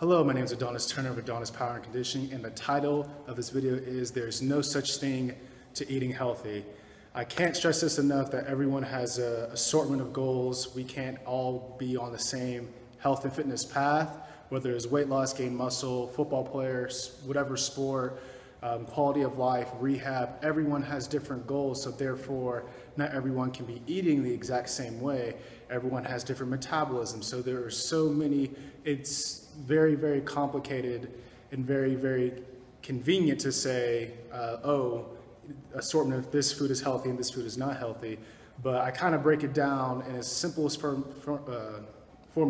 Hello, my name is Adonis Turner of Adonis Power and Conditioning, and the title of this video is There's No Such Thing to Eating Healthy. I can't stress this enough that everyone has an assortment of goals. We can't all be on the same health and fitness path, whether it's weight loss, gain muscle, football players, whatever sport, quality of life, rehab. Everyone has different goals, so therefore not everyone can be eating the exact same way. Everyone has different metabolism, so there are so many. It's very, very complicated and very, very convenient to say, oh, assortment of this food is healthy and this food is not healthy. But I kind of break it down in as simple as form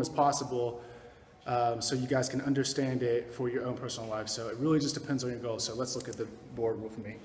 as possible, so you guys can understand it for your own personal life. So it really just depends on your goals. So let's look at the board with me.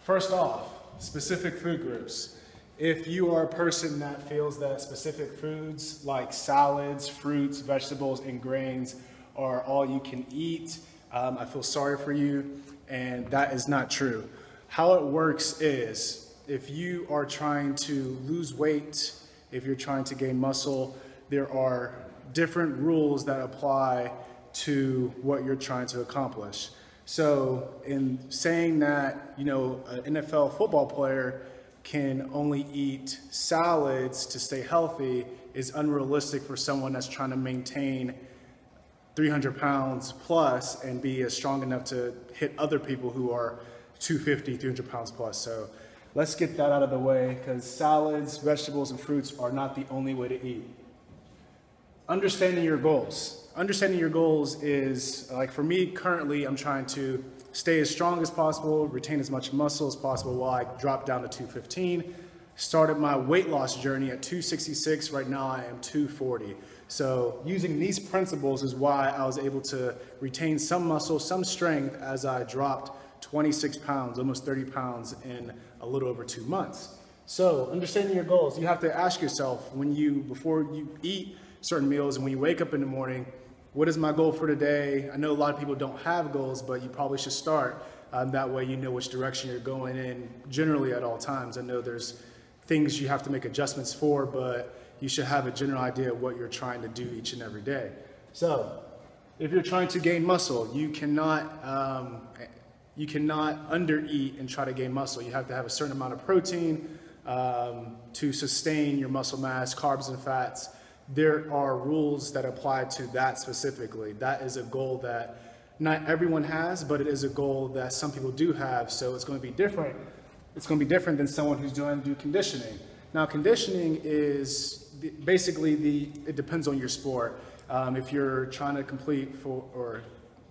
First off, specific food groups. If you are a person that feels that specific foods like salads, fruits, vegetables, and grains are all you can eat, I feel sorry for you, and that is not true. How it works is, if you are trying to lose weight, if you're trying to gain muscle, there are different rules that apply to what you're trying to accomplish. So in saying that, an NFL football player can only eat salads to stay healthy is unrealistic for someone that's trying to maintain 300 pounds plus and be as strong enough to hit other people who are 250, 300 pounds plus. So let's get that out of the way, because salads, vegetables, and fruits are not the only way to eat. Understanding your goals. Understanding your goals is, like for me currently, I'm trying to stay as strong as possible, retain as much muscle as possible while I drop down to 215. Started my weight loss journey at 266, right now I am 240. So using these principles is why I was able to retain some muscle, some strength as I dropped 26 pounds, almost 30 pounds in a little over 2 months. So understanding your goals, you have to ask yourself before you eat certain meals and when you wake up in the morning, what is my goal for today? I know a lot of people don't have goals, but you probably should start. That way you know which direction you're going in generally at all times. I know there's things you have to make adjustments for, but you should have a general idea of what you're trying to do each and every day. So if you're trying to gain muscle, you cannot undereat and try to gain muscle. You have to have a certain amount of protein to sustain your muscle mass, carbs and fats. There are rules that apply to that specifically. That is a goal that not everyone has, but it is a goal that some people do have, so it's going to be different. It's going to be different than someone who's doing conditioning. Now, conditioning is basically it depends on your sport. If you're trying to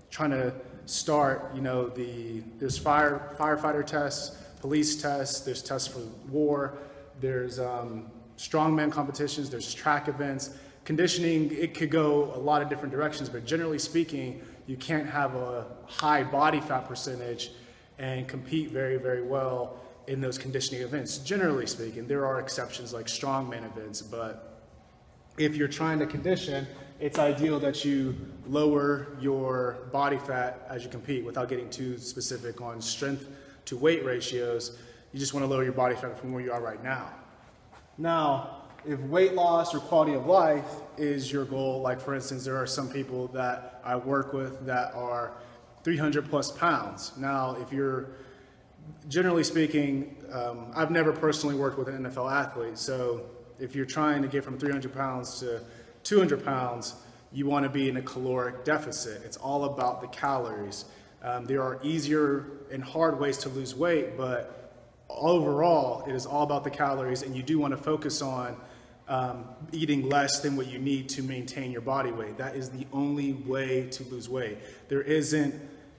trying to start, there's firefighter tests, police tests, there's tests for war, there's strongman competitions, there's track events. Conditioning, it could go a lot of different directions, but generally speaking, you can't have a high body fat percentage and compete very, very well in those conditioning events. Generally speaking, there are exceptions like strongman events, but if you're trying to condition, it's ideal that you lower your body fat as you compete without getting too specific on strength to weight ratios. You just want to lower your body fat from where you are right now. Now, if weight loss or quality of life is your goal, like for instance, there are some people that I work with that are 300 plus pounds. Now, if you're, generally speaking, I've never personally worked with an NFL athlete, so if you're trying to get from 300 pounds to 200 pounds, you want to be in a caloric deficit. It's all about the calories. There are easier and hard ways to lose weight, but overall, it is all about the calories, and you do want to focus on eating less than what you need to maintain your body weight. That is the only way to lose weight. There isn't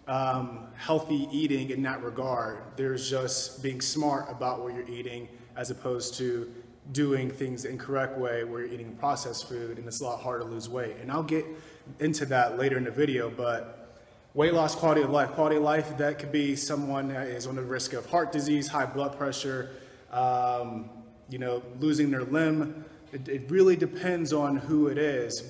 healthy eating in that regard. There's just being smart about what you're eating as opposed to doing things the incorrect way where you're eating processed food, and it's a lot harder to lose weight. And I'll get into that later in the video, but weight loss, quality of life, that could be someone that is on the risk of heart disease, high blood pressure, losing their limb. It really depends on who it is,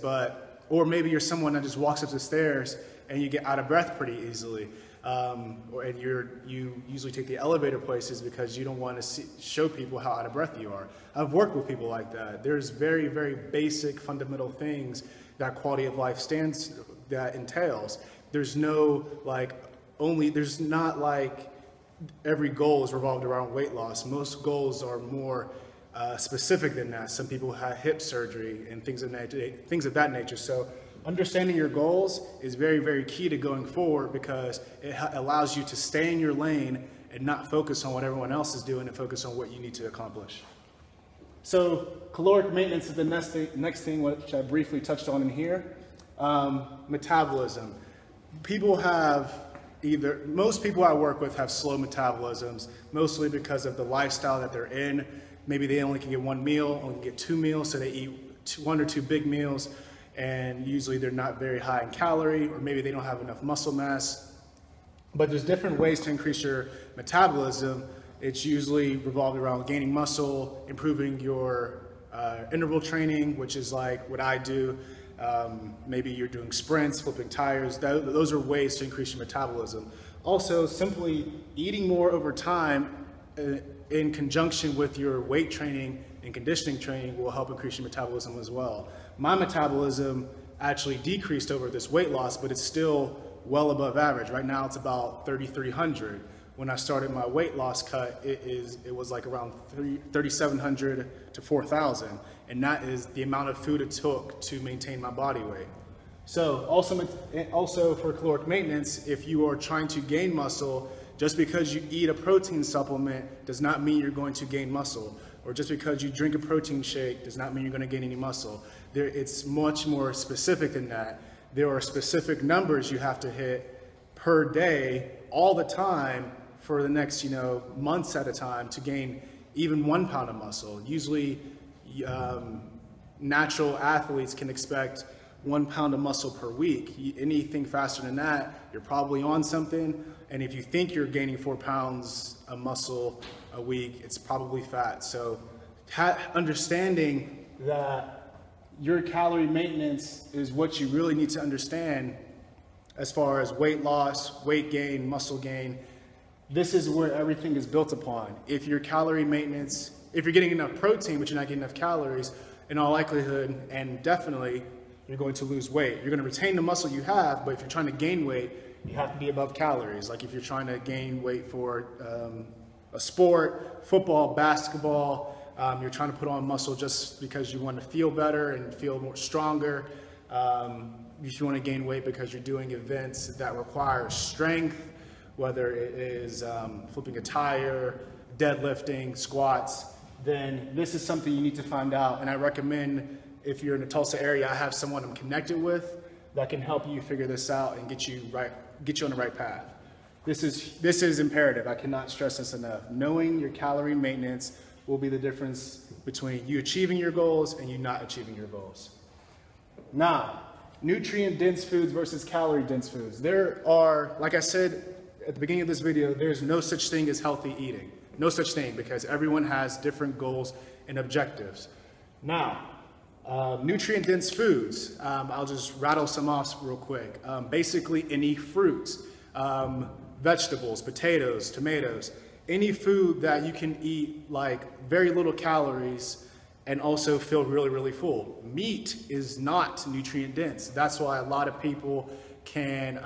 or maybe you're someone that just walks up the stairs and you get out of breath pretty easily. And you usually take the elevator places because you don't want to show people how out of breath you are. I've worked with people like that. There's very, very basic fundamental things that quality of life that entails. There's no there's not like every goal is revolved around weight loss. Most goals are more specific than that. Some people have hip surgery and things of that nature. So understanding your goals is very, very key to going forward, because it allows you to stay in your lane and not focus on what everyone else is doing and focus on what you need to accomplish. So caloric maintenance is the next thing which I briefly touched on in here. Metabolism. Most people I work with have slow metabolisms, mostly because of the lifestyle that they're in. Maybe they only can get one meal, only can get 2 meals, so they eat 1 or 2 big meals, and usually they're not very high in calorie, or maybe they don't have enough muscle mass. But there's different ways to increase your metabolism. It's usually revolved around gaining muscle, improving your interval training, which is like what I do. Maybe you're doing sprints, flipping tires. Those are ways to increase your metabolism. Also, simply eating more over time in conjunction with your weight training and conditioning training will help increase your metabolism as well. My metabolism actually decreased over this weight loss, but it's still well above average. Right now it's about 3,300. When I started my weight loss cut, it was like around 3,700 to 4,000. And that is the amount of food it took to maintain my body weight. So also for caloric maintenance, if you are trying to gain muscle, just because you eat a protein supplement does not mean you're going to gain muscle. Or just because you drink a protein shake does not mean you're going to gain any muscle. It's much more specific than that. There are specific numbers you have to hit per day, all the time, for the next months at a time to gain even 1 pound of muscle. Usually natural athletes can expect 1 pound of muscle per week. Anything faster than that, you're probably on something. And if you think you're gaining 4 pounds of muscle a week, it's probably fat. So understanding that your calorie maintenance is what you really need to understand as far as weight loss, weight gain, muscle gain. This is where everything is built upon. If your calorie maintenance, if you're getting enough protein, but you're not getting enough calories, in all likelihood, and definitely, you're going to lose weight. You're going to retain the muscle you have, but if you're trying to gain weight, you have to be above calories. Like if you're trying to gain weight for a sport, football, basketball, you're trying to put on muscle just because you want to feel better and feel more stronger. If you want to gain weight because you're doing events that require strength, whether it is flipping a tire, deadlifting, squats, then this is something you need to find out. And I recommend, if you're in the Tulsa area, I have someone I'm connected with that can help you figure this out and get you on the right path. This is imperative. I cannot stress this enough. Knowing your calorie maintenance will be the difference between you achieving your goals and you not achieving your goals. Now, nutrient-dense foods versus calorie-dense foods. There are, like I said at the beginning of this video, there's no such thing as healthy eating. No such thing, because everyone has different goals and objectives. Now, nutrient-dense foods, I'll just rattle some off real quick. Basically, any fruits, vegetables, potatoes, tomatoes, any food that you can eat like very little calories and also feel really, really full. Meat is not nutrient-dense. That's why a lot of people can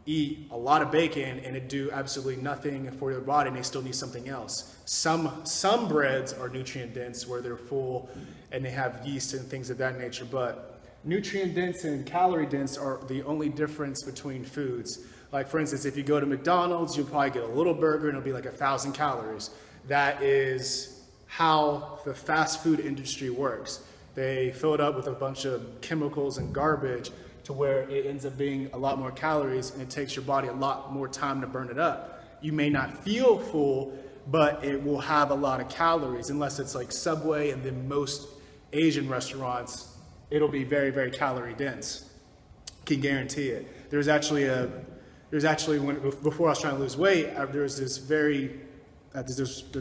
eat a lot of bacon and it do absolutely nothing for their body, and they still need something else. Some breads are nutrient dense where they're full and they have yeast and things of that nature, but nutrient dense and calorie dense are the only difference between foods. Like for instance, if you go to McDonald's, you'll probably get a little burger and it'll be like 1,000 calories. That is how the fast food industry works. They fill it up with a bunch of chemicals and garbage to where it ends up being a lot more calories, and it takes your body a lot more time to burn it up. You may not feel full, but it will have a lot of calories, unless it's like Subway, and then most Asian restaurants, it'll be very, very calorie dense. Can guarantee it. Before I was trying to lose weight, there was the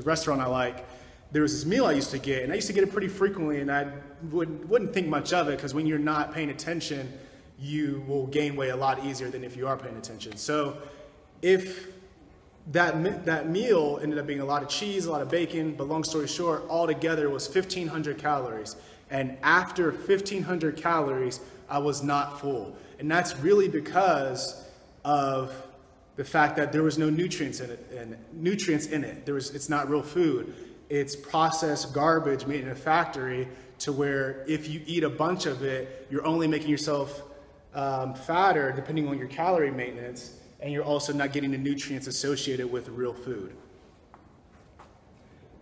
restaurant I like, there was this meal I used to get, and I used to get it pretty frequently, and I wouldn't think much of it, because when you're not paying attention, you will gain weight a lot easier than if you are paying attention. So if that meal ended up being a lot of cheese, a lot of bacon, but long story short, altogether it was 1,500 calories. And after 1,500 calories, I was not full. And that's really because of the fact that there was no nutrients in it. It's not real food. It's processed garbage made in a factory, to where if you eat a bunch of it, you're only making yourself fatter depending on your calorie maintenance, and you're also not getting the nutrients associated with real food.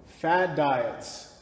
Fad diets,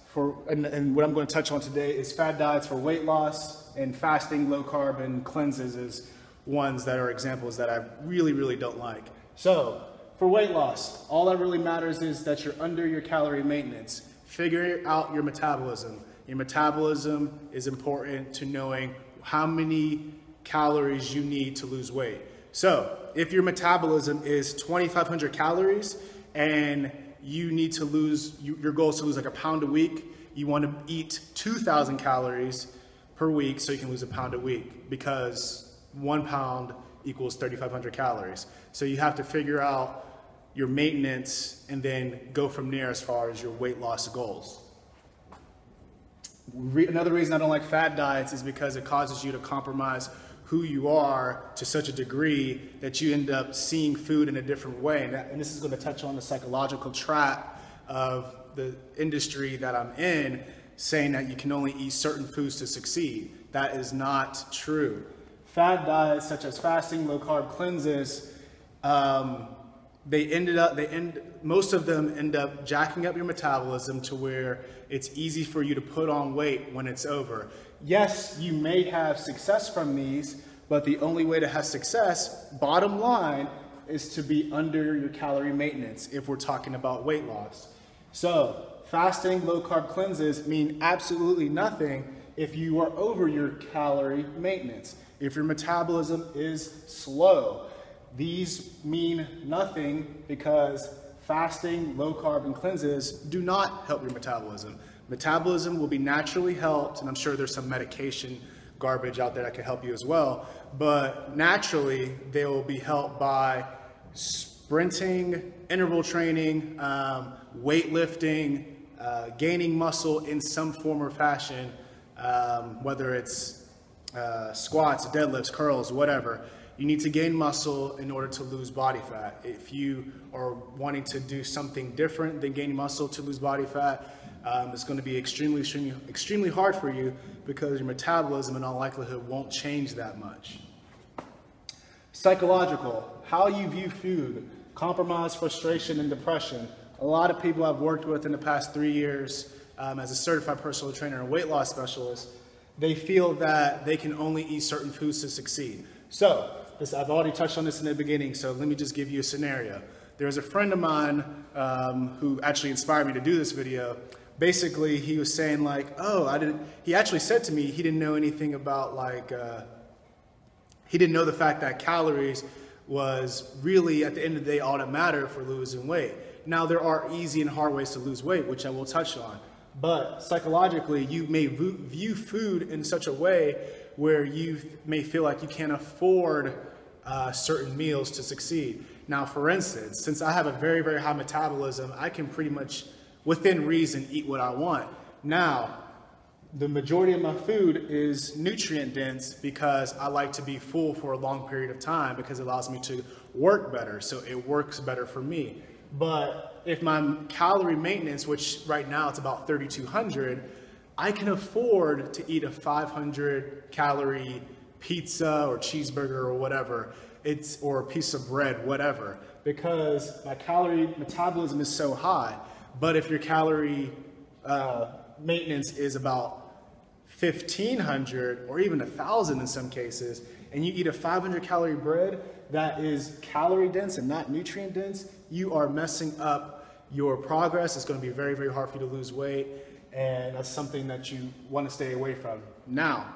and what I'm going to touch on today is fad diets for weight loss, and fasting, low carb, and cleanses is ones that are examples that I really don't like. So for weight loss, all that really matters is that you're under your calorie maintenance. Figure out your metabolism. Your metabolism is important to knowing how many calories you need to lose weight. So if your metabolism is 2,500 calories and you need to lose, your goal is to lose like a pound a week, you want to eat 2,000 calories per week so you can lose a pound a week, because 1 pound equals 3,500 calories. So you have to figure out your maintenance and then go from there as far as your weight loss goals. Another reason I don't like fad diets is because it causes you to compromise who you are to such a degree that you end up seeing food in a different way. And this is going to touch on the psychological trap of the industry that I'm in, saying that you can only eat certain foods to succeed. That is not true. Fad diets such as fasting, low carb cleanses, most of them end up jacking up your metabolism to where it's easy for you to put on weight when it's over. Yes, you may have success from these, but the only way to have success, bottom line, is to be under your calorie maintenance if we're talking about weight loss. So fasting, low carb cleanses mean absolutely nothing if you are over your calorie maintenance. If your metabolism is slow, these mean nothing because fasting, low carb, and cleanses do not help your metabolism. Metabolism will be naturally helped, and I'm sure there's some medication garbage out there that can help you as well, but naturally they will be helped by sprinting, interval training, weightlifting, gaining muscle in some form or fashion, whether it's squats, deadlifts, curls, whatever. You need to gain muscle in order to lose body fat. If you are wanting to do something different than gaining muscle to lose body fat, it's going to be extremely hard for you because your metabolism in all likelihood won't change that much. Psychological, how you view food, compromise, frustration, and depression. A lot of people I've worked with in the past 3 years as a certified personal trainer and weight loss specialist, they feel that they can only eat certain foods to succeed. So, I've already touched on this in the beginning, so let me just give you a scenario. There's a friend of mine who actually inspired me to do this video. Basically, he was saying like, he actually said to me he didn't know anything about he didn't know the fact that calories was really, at the end of the day, all that mattered for losing weight. Now, there are easy and hard ways to lose weight, which I will touch on. But psychologically, you may view food in such a way where you may feel like you can't afford certain meals to succeed. Now, for instance, since I have a very high metabolism, I can pretty much, within reason, eat what I want. Now, the majority of my food is nutrient dense because I like to be full for a long period of time because it allows me to work better, so it works better for me. But if my calorie maintenance, which right now it's about 3,200, I can afford to eat a 500 calorie pizza or cheeseburger or whatever, or a piece of bread, whatever, because my calorie metabolism is so high. But if your calorie maintenance is about 1,500 or even 1,000 in some cases, and you eat a 500 calorie bread that is calorie dense and not nutrient dense, you are messing up your progress. It's going to be very hard for you to lose weight, and that's something that you want to stay away from. Now,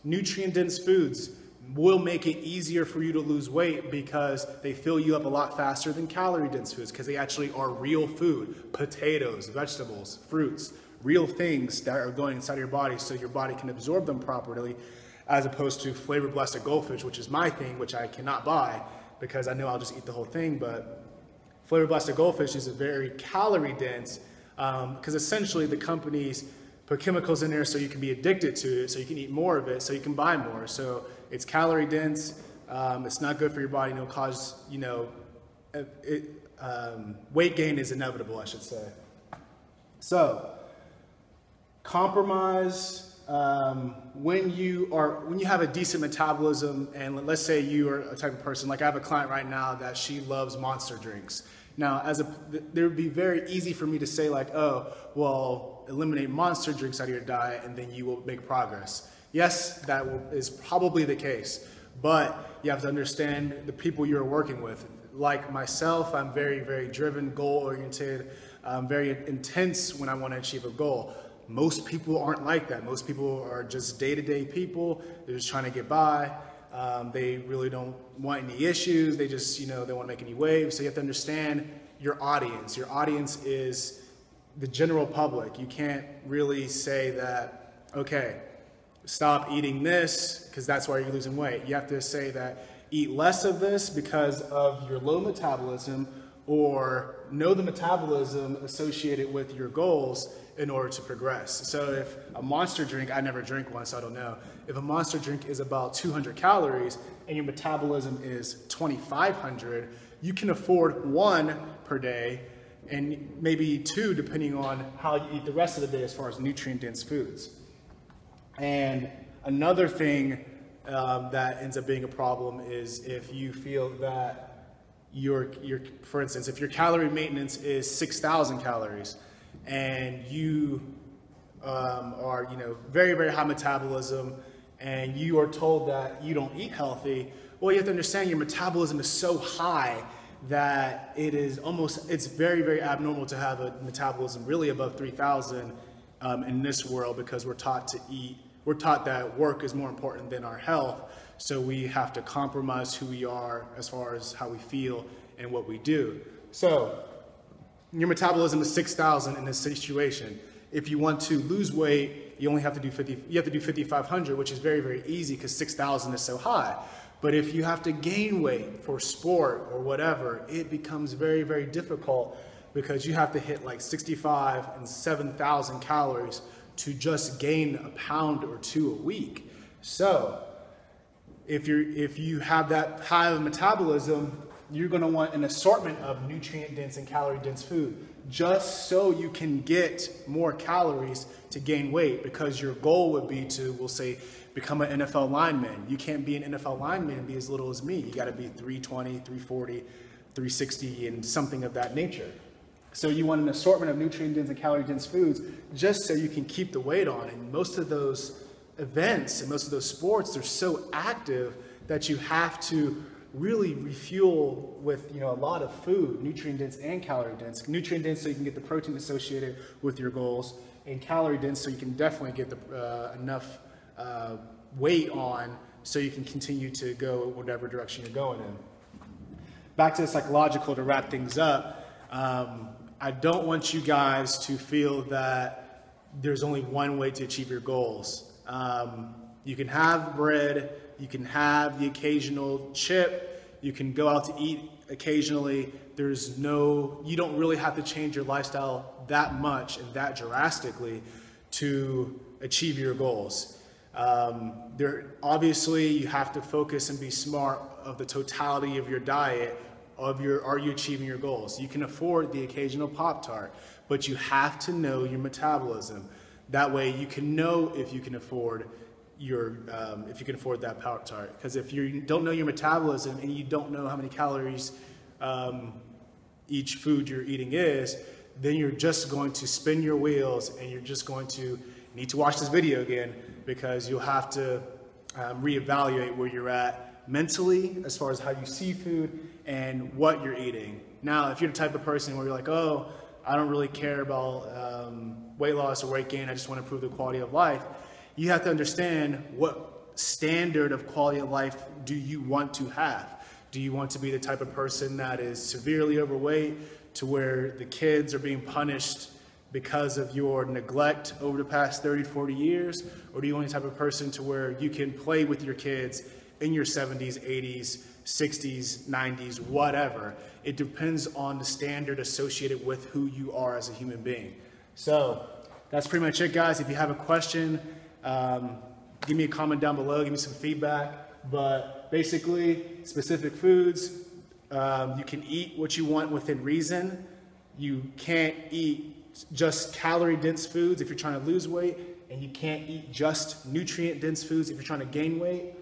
nutrient dense foods will make it easier for you to lose weight because they fill you up a lot faster than calorie dense foods, because they actually are real food: potatoes, vegetables, fruits, real things that are going inside of your body so your body can absorb them properly, as opposed to flavor blasted goldfish, which is my thing, which I cannot buy because I know I'll just eat the whole thing. But flavor blasted goldfish is a very calorie dense, because essentially the companies put chemicals in there so you can be addicted to it, so you can eat more of it, so you can buy more. So it's calorie dense. It's not good for your body. It'll cause, weight gain is inevitable, I should say. So compromise. When you have a decent metabolism, and let's say you are a type of person, like I have a client right now that she loves Monster drinks. Now, it would be very easy for me to say like, oh, well, eliminate Monster drinks out of your diet and then you will make progress. Yes, that is probably the case, but you have to understand the people you're working with. Like myself, I'm very, very driven, goal-oriented, very intense when I want to achieve a goal. Most people aren't like that. Most people are just day-to-day people. They're just trying to get by. They really don't want any issues. They just, they want to make any waves. So you have to understand your audience. Your audience is the general public. You can't really say that, okay, stop eating this because that's why you're losing weight. You have to say that eat less of this because of your low metabolism, or know the metabolism associated with your goals in order to progress. So if a Monster drink, I never drank one, so I don't know. If a Monster drink is about 200 calories and your metabolism is 2,500, you can afford one per day and maybe two depending on how you eat the rest of the day as far as nutrient-dense foods. And another thing that ends up being a problem is if you feel that for instance, if your calorie maintenance is 6,000 calories and you are, very, very high metabolism and you are told that you don't eat healthy, well, you have to understand your metabolism is so high that it's very, very abnormal to have a metabolism really above 3,000 in this world, because we're taught that work is more important than our health. So we have to compromise who we are as far as how we feel and what we do. So your metabolism is 6,000 in this situation. If you want to lose weight, you only have to do 5,500, which is very, very easy because 6,000 is so high. But if you have to gain weight for sport or whatever, it becomes very, very difficult because you have to hit like 65 and 7,000 calories to just gain a pound or two a week. So if you have that high of metabolism, you're going to want an assortment of nutrient-dense and calorie-dense food just so you can get more calories to gain weight, because your goal would be to, we'll say, become an NFL lineman. You can't be an NFL lineman and be as little as me. You got to be 320, 340, 360, and something of that nature. So you want an assortment of nutrient-dense and calorie-dense foods just so you can keep the weight on. And most of those events and most of those sports, they're so active that you have to really refuel with a lot of food, nutrient-dense and calorie-dense. Nutrient-dense so you can get the protein associated with your goals, and calorie-dense so you can definitely get enough weight on so you can continue to go whatever direction you're going in. Back to the psychological to wrap things up. I don't want you guys to feel that there's only one way to achieve your goals. You can have bread, you can have the occasional chip, you can go out to eat occasionally. You don't really have to change your lifestyle that much and that drastically to achieve your goals. Obviously, you have to focus and be smart of the totality of your diet. Are you achieving your goals? You can afford the occasional Pop-Tart, but you have to know your metabolism. That way you can know if you can afford that Pop-Tart. Because if you don't know your metabolism and you don't know how many calories each food you're eating is, then you're just going to spin your wheels and you're just going to need to watch this video again, because you'll have to reevaluate where you're at mentally as far as how you see food and what you're eating. Now, if you're the type of person where you're like, oh, I don't really care about weight loss or weight gain, I just want to improve the quality of life, you have to understand what standard of quality of life do you want to have. Do you want to be the type of person that is severely overweight to where the kids are being punished because of your neglect over the past 30, 40 years? Or do you want the type of person to where you can play with your kids in your 70s, 80s, 60s, 90s, whatever? It depends on the standard associated with who you are as a human being. So that's pretty much it, guys. If you have a question, give me a comment down below, give me some feedback. But basically, specific foods, you can eat what you want within reason. You can't eat just calorie-dense foods if you're trying to lose weight, and you can't eat just nutrient-dense foods if you're trying to gain weight.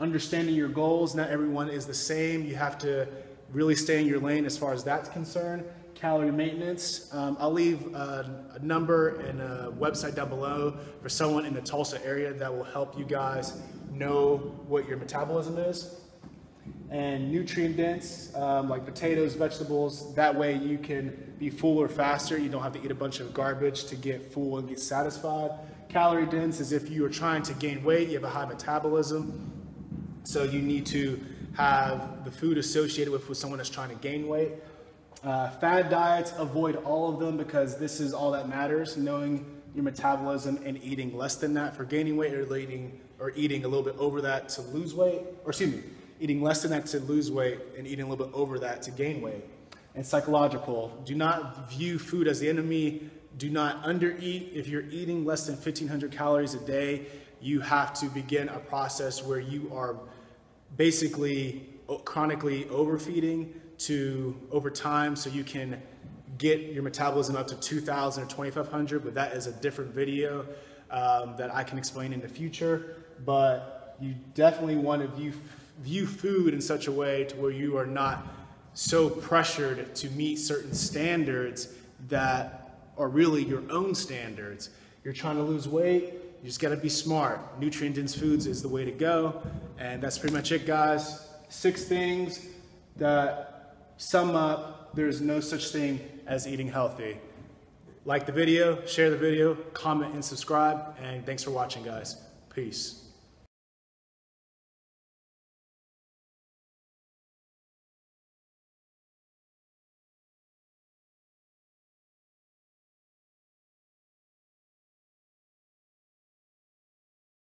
Understanding your goals, not everyone is the same. You have to really stay in your lane as far as that's concerned. Calorie maintenance, I'll leave a number and a website down below for someone in the Tulsa area that will help you guys know what your metabolism is. And nutrient dense, like potatoes, vegetables, that way you can be fuller faster. You don't have to eat a bunch of garbage to get full and get satisfied. Calorie dense is if you are trying to gain weight, you have a high metabolism, so you need to have the food associated with someone that's trying to gain weight. Fad diets, avoid all of them because this is all that matters, knowing your metabolism and eating less than that for gaining weight, or eating a little bit over that to lose weight, or excuse me, eating less than that to lose weight and eating a little bit over that to gain weight. And psychological, do not view food as the enemy. Do not undereat. If you're eating less than 1,500 calories a day, you have to begin a process where you are basically chronically overfeeding over time, so you can get your metabolism up to 2,000 or 2,500, but that is a different video that I can explain in the future. But you definitely want to view food in such a way to where you are not so pressured to meet certain standards that are really your own standards. You're trying to lose weight, you just got to be smart. Nutrient-dense foods is the way to go. And that's pretty much it, guys. 6 things that sum up there's no such thing as eating healthy. Like the video, share the video, comment and subscribe, and thanks for watching, guys. Peace.